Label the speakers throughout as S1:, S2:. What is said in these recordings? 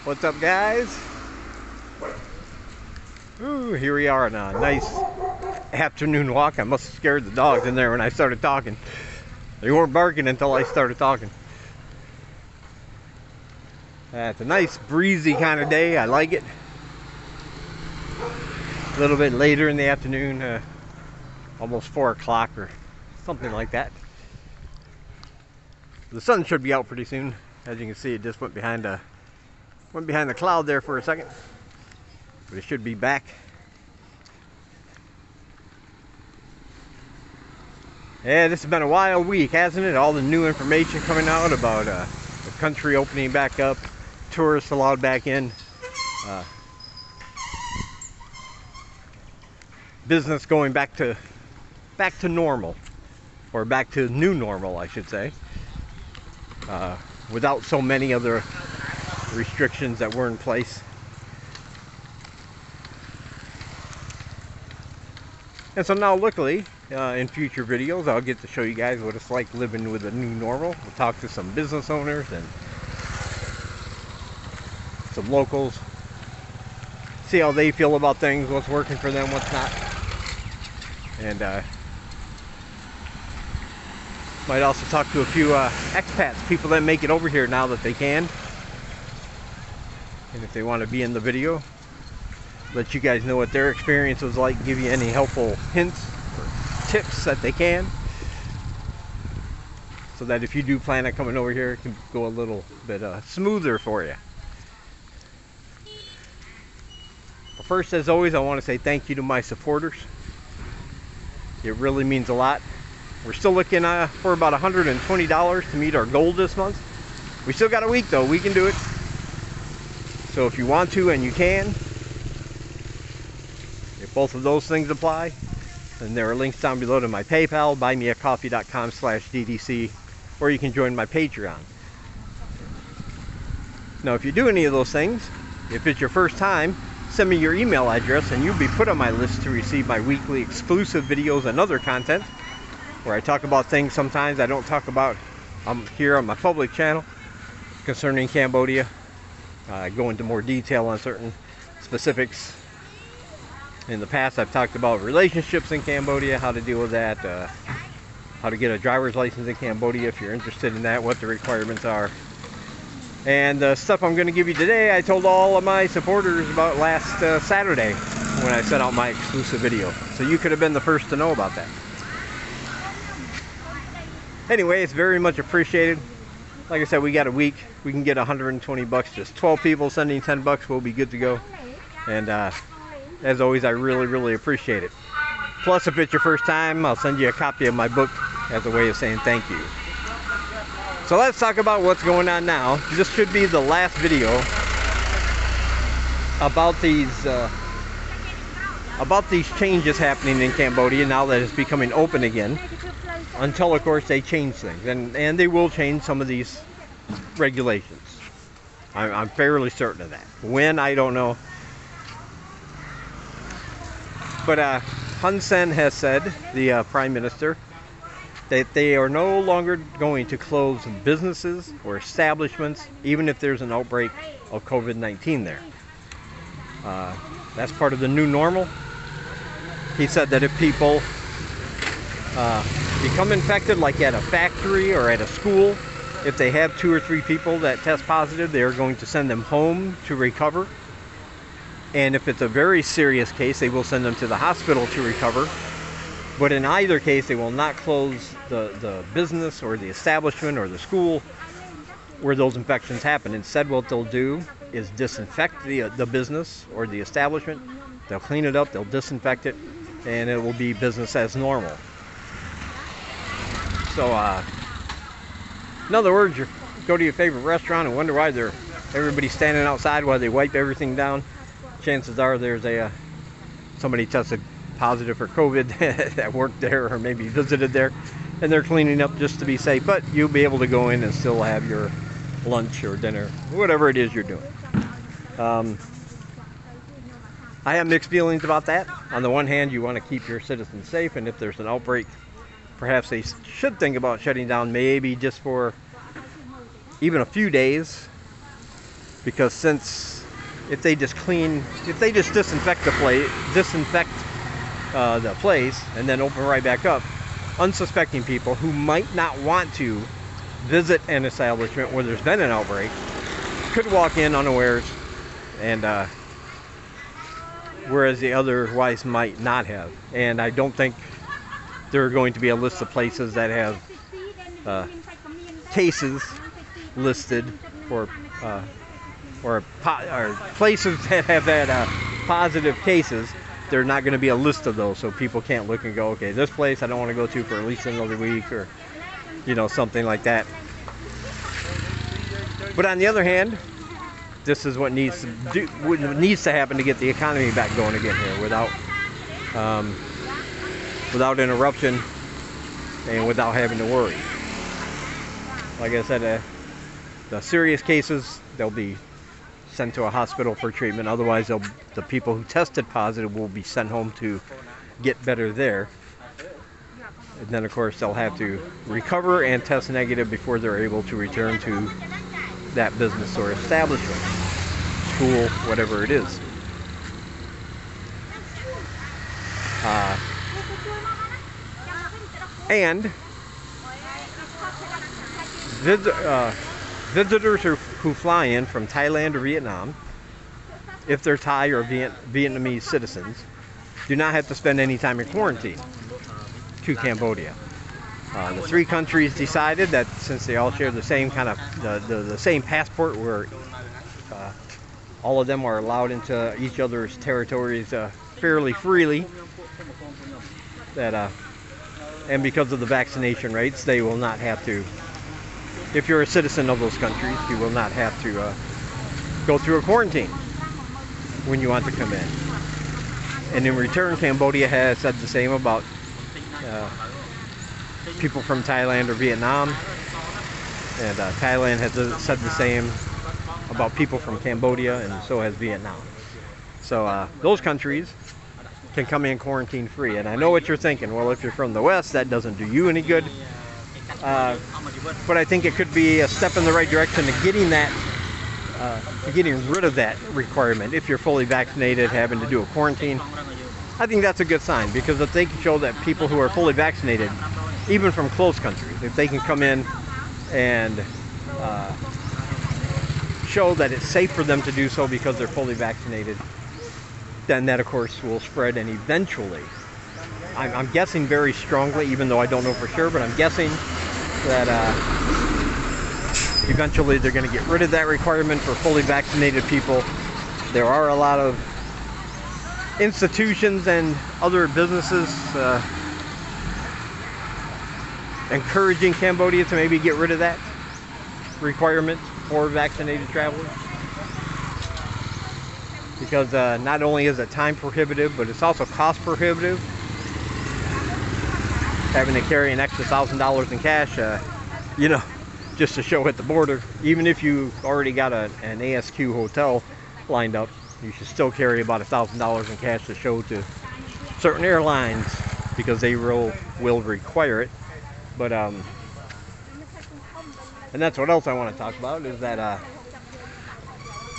S1: What's up, guys? Ooh, here we are on a nice afternoon walk. I must have scared the dogs in there when I started talking. They weren't barking until I started talking. It's a nice breezy kind of day. I like it. A little bit later in the afternoon, almost 4 o'clock or something like that. The sun should be out pretty soon. As you can see, it just went behind the cloud there for a second, but it should be back. Yeah, this has been a wild week, hasn't it? All the new information coming out about the country opening back up, tourists allowed back in, business going back to normal, or back to new normal, I should say, without so many other restrictions that were in place. And so now, luckily, in future videos, I'll get to show you guys what it's like living with a new normal. We'll talk to some business owners and some locals, see how they feel about things, what's working for them, what's not. And might also talk to a few expats, people that make it over here now that they can. And if they want to be in the video, let you guys know what their experience was like, give you any helpful hints or tips that they can, so that if you do plan on coming over here, it can go a little bit smoother for you. But first, as always, I want to say thank you to my supporters. It really means a lot. We're still looking for about $120 to meet our goal this month. We still got a week though, we can do it. So if you want to and you can, if both of those things apply, then there are links down below to my PayPal, buymeacoffee.com/DDC, or you can join my Patreon. Now, if you do any of those things, if it's your first time, send me your email address and you'll be put on my list to receive my weekly exclusive videos and other content, where I talk about things sometimes I don't talk about here on my public channel concerning Cambodia. I go into more detail on certain specifics. In the past, I've talked about relationships in Cambodia, how to deal with that, how to get a driver's license in Cambodia if you're interested in that, what the requirements are. And the stuff I'm going to give you today, I told all of my supporters about last Saturday when I sent out my exclusive video. So you could have been the first to know about that. Anyway, it's very much appreciated. Like I said, we got a week. We can get 120 bucks. Just 12 people sending 10 bucks. We'll be good to go. And as always, I really appreciate it. Plus, if it's your first time, I'll send you a copy of my book as a way of saying thank you. So let's talk about what's going on now. This should be the last video about these changes happening in Cambodia now that it's becoming open again. Until, of course, they change things, and they will change some of these regulations. I'm fairly certain of that. When, I don't know. But Hun Sen has said, the Prime Minister, that they are no longer going to close businesses or establishments, even if there's an outbreak of COVID-19 there. That's part of the new normal. He said that if people become infected, like at a factory or at a school, if they have 2 or 3 people that test positive, they are going to send them home to recover. And if it's a very serious case, they will send them to the hospital to recover. But in either case, they will not close the business or the establishment or the school where those infections happen. Instead, what they'll do is disinfect the business or the establishment. They'll clean it up, they'll disinfect it, and it will be business as normal. So, in other words, you go to your favorite restaurant and wonder why everybody's standing outside while they wipe everything down. Chances are there's somebody tested positive for COVID that worked there or maybe visited there, and they're cleaning up just to be safe. But you'll be able to go in and still have your lunch or dinner, whatever it is you're doing. I have mixed feelings about that. On the one hand, you want to keep your citizens safe, and if there's an outbreak, perhaps they should think about shutting down, maybe just for even a few days, because since if they just disinfect the place and then open right back up, unsuspecting people who might not want to visit an establishment where there's been an outbreak could walk in unawares, and whereas the otherwise might not have. And I don't think there are going to be a list of places that have cases listed, or places that have had positive cases. There's not going to be a list of those, so people can't look and go, okay, this place I don't want to go to for at least another week, or something like that. But on the other hand, this is what needs to happen to get the economy back going again here, without interruption and without having to worry. Like I said, the serious cases, they'll be sent to a hospital for treatment. Otherwise, the people who tested positive will be sent home to get better there. And then, of course, they'll have to recover and test negative before they're able to return to that business or establishment, school, whatever it is. And visitors who fly in from Thailand or Vietnam, if they're Thai or Vietnamese citizens, do not have to spend any time in quarantine to Cambodia. The three countries decided that since they all share the same kind of the same passport, where all of them are allowed into each other's territories fairly freely, that and because of the vaccination rates, they will not have to. If you're a citizen of those countries, you will not have to go through a quarantine when you want to come in. And in return, Cambodia has said the same about people from Thailand or Vietnam, and Thailand has said the same about people from Cambodia, and so has Vietnam. So those countries can come in quarantine free. And I know what you're thinking, well, if you're from the West, that doesn't do you any good. But I think it could be a step in the right direction to getting rid of that requirement. If you're fully vaccinated, having to do a quarantine, I think that's a good sign, because if they can show that people who are fully vaccinated, even from close countries, if they can come in and show that it's safe for them to do so because they're fully vaccinated, then that of course will spread, and eventually, I'm guessing very strongly, even though I don't know for sure, but I'm guessing that eventually they're going to get rid of that requirement for fully vaccinated people. There are a lot of institutions and other businesses encouraging Cambodia to maybe get rid of that requirement for vaccinated travelers, because not only is it time prohibitive, but it's also cost prohibitive. Having to carry an extra $1,000 in cash, just to show at the border. Even if you already got an ASQ hotel lined up, you should still carry about $1,000 in cash to show to certain airlines, because they will require it. But and that's what else I want to talk about, is that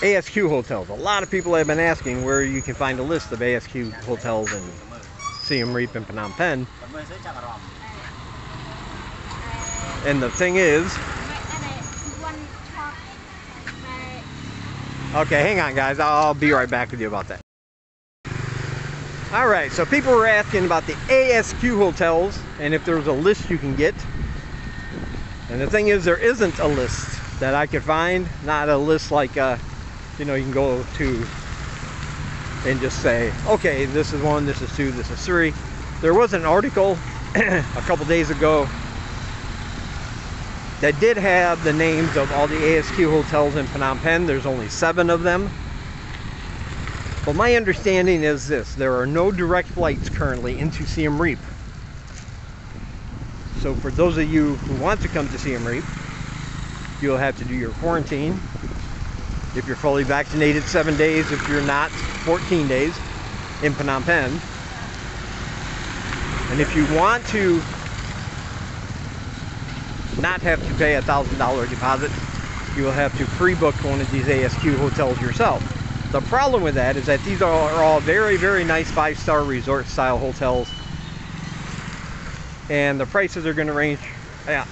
S1: ASQ hotels. A lot of people have been asking where you can find a list of ASQ hotels in Siem Reap and Phnom Penh. And the thing is, okay, hang on guys, I'll be right back with you about that. Alright, so people were asking about the ASQ hotels and if there's a list you can get. And the thing is, there isn't a list that I could find. Not a list like, you can go to and just say, okay, this is 1, this is 2, this is 3. There was an article a couple days ago that did have the names of all the ASQ hotels in Phnom Penh. There's only 7 of them. But my understanding is this: there are no direct flights currently into Siem Reap. So for those of you who want to come to Siem Reap, you'll have to do your quarantine. If you're fully vaccinated, 7 days. If you're not, 14 days in Phnom Penh. And if you want to not have to pay $1,000 deposit, you will have to pre-book one of these ASQ hotels yourself. The problem with that is that these are all very, very nice 5-star resort style hotels, and the prices are going to range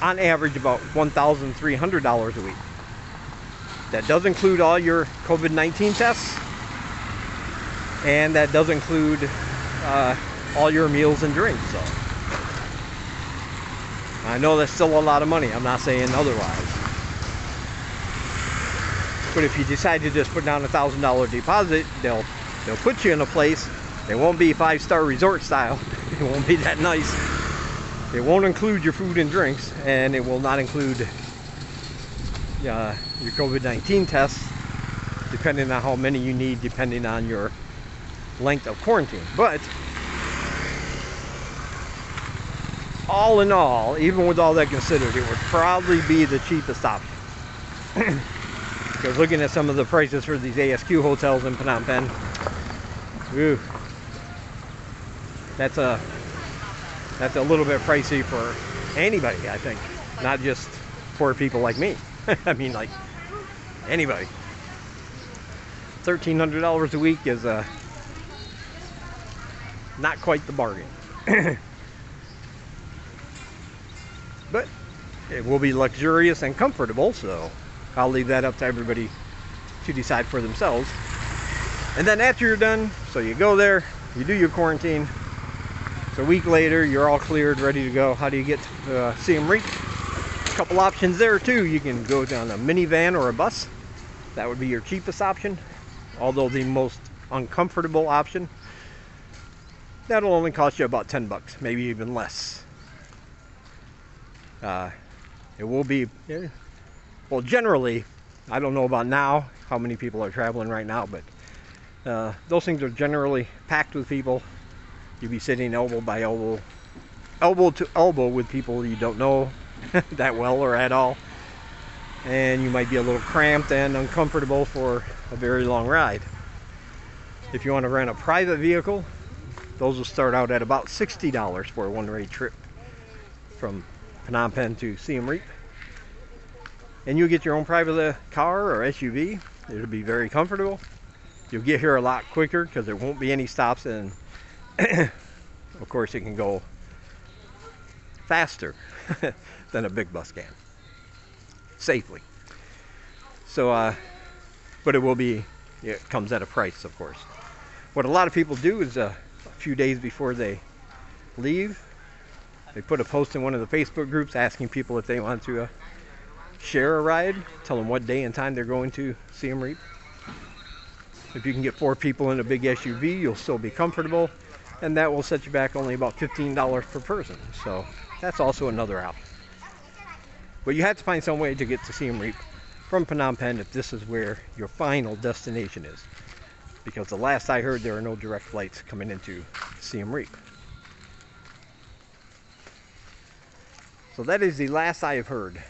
S1: on average about $1,300 a week. That does include all your COVID-19 tests, and that does include all your meals and drinks. So I know that's still a lot of money. I'm not saying otherwise. But if you decide to just put down $1,000 deposit, they'll put you in a place. It won't be 5-star resort style. It won't be that nice. It won't include your food and drinks, and it will not include your COVID-19 tests, depending on how many you need, depending on your length of quarantine. But all in all, even with all that considered, it would probably be the cheapest option. Because looking at some of the prices for these ASQ hotels in Phnom Penh, ooh, that's a little bit pricey for anybody, I think. Not just poor people like me. I mean, like, anybody. $1,300 a week is not quite the bargain. But it will be luxurious and comfortable, so I'll leave that up to everybody to decide for themselves. And then after you're done, so you go there, you do your quarantine. So a week later, you're all cleared, ready to go. How do you get to Siem Reap? A couple options there too. You can go down a minivan or a bus. That would be your cheapest option, although the most uncomfortable option. That'll only cost you about 10 bucks, maybe even less. It will be, well, generally, I don't know about now, how many people are traveling right now, but those things are generally packed with people. You'll be sitting elbow by elbow, elbow to elbow with people you don't know that well or at all. And you might be a little cramped and uncomfortable for a very long ride. If you want to rent a private vehicle, those will start out at about $60 for a one-way trip from Phnom Penh to Siem Reap. And you'll get your own private car or SUV. It'll be very comfortable. You'll get here a lot quicker because there won't be any stops, and of course it can go faster than a big bus can, safely. So but it will be, it comes at a price, of course. What a lot of people do is a few days before they leave, they put a post in one of the Facebook groups asking people if they want to share a ride, tell them what day and time they're going to Siem Reap. If you can get 4 people in a big SUV, you'll still be comfortable, and that will set you back only about $15 per person. So that's also another option. But you have to find some way to get to Siem Reap from Phnom Penh if this is where your final destination is. Because the last I heard, there are no direct flights coming into Siem Reap. So that is the last I have heard.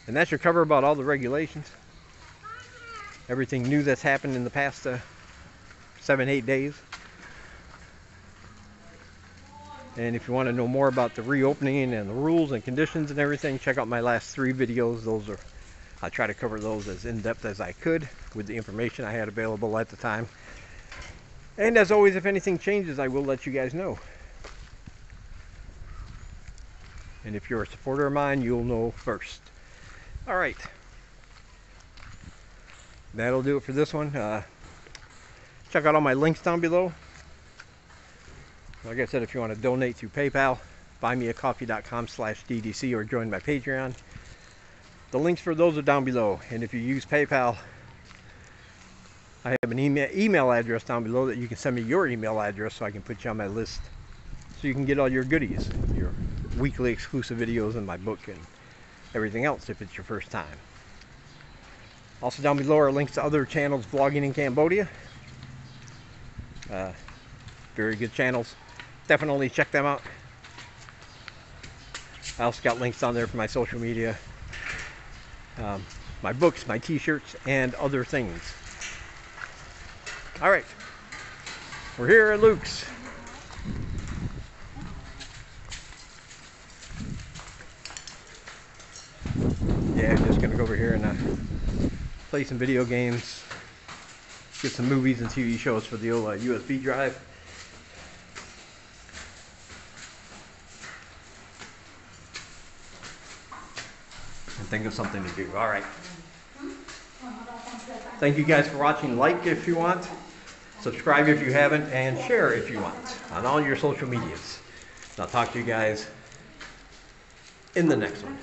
S1: And that should cover about all the regulations. Everything new that's happened in the past 7-8 days. And if you want to know more about the reopening and the rules and conditions and everything, check out my last 3 videos. Those are, I try to cover those as in-depth as I could with the information I had available at the time. And as always, if anything changes, I will let you guys know. And if you're a supporter of mine, you'll know first. All right. That'll do it for this one. Check out all my links down below. Like I said, if you want to donate through PayPal, buymeacoffee.com/DDC or join my Patreon. The links for those are down below. And if you use PayPal, I have an email address down below that you can send me your email address so I can put you on my list, so you can get all your goodies, your weekly exclusive videos and my book and everything else if it's your first time. Also down below are links to other channels vlogging in Cambodia. Very good channels. Definitely check them out. I also got links down there for my social media, my books, my t-shirts, and other things. Alright, we're here at Luke's. Yeah. play some video games, get some movies and TV shows for the old USB drive. And think of something to do. All right. Thank you guys for watching. Like if you want, subscribe if you haven't, and share if you want on all your social medias. I'll talk to you guys in the next one.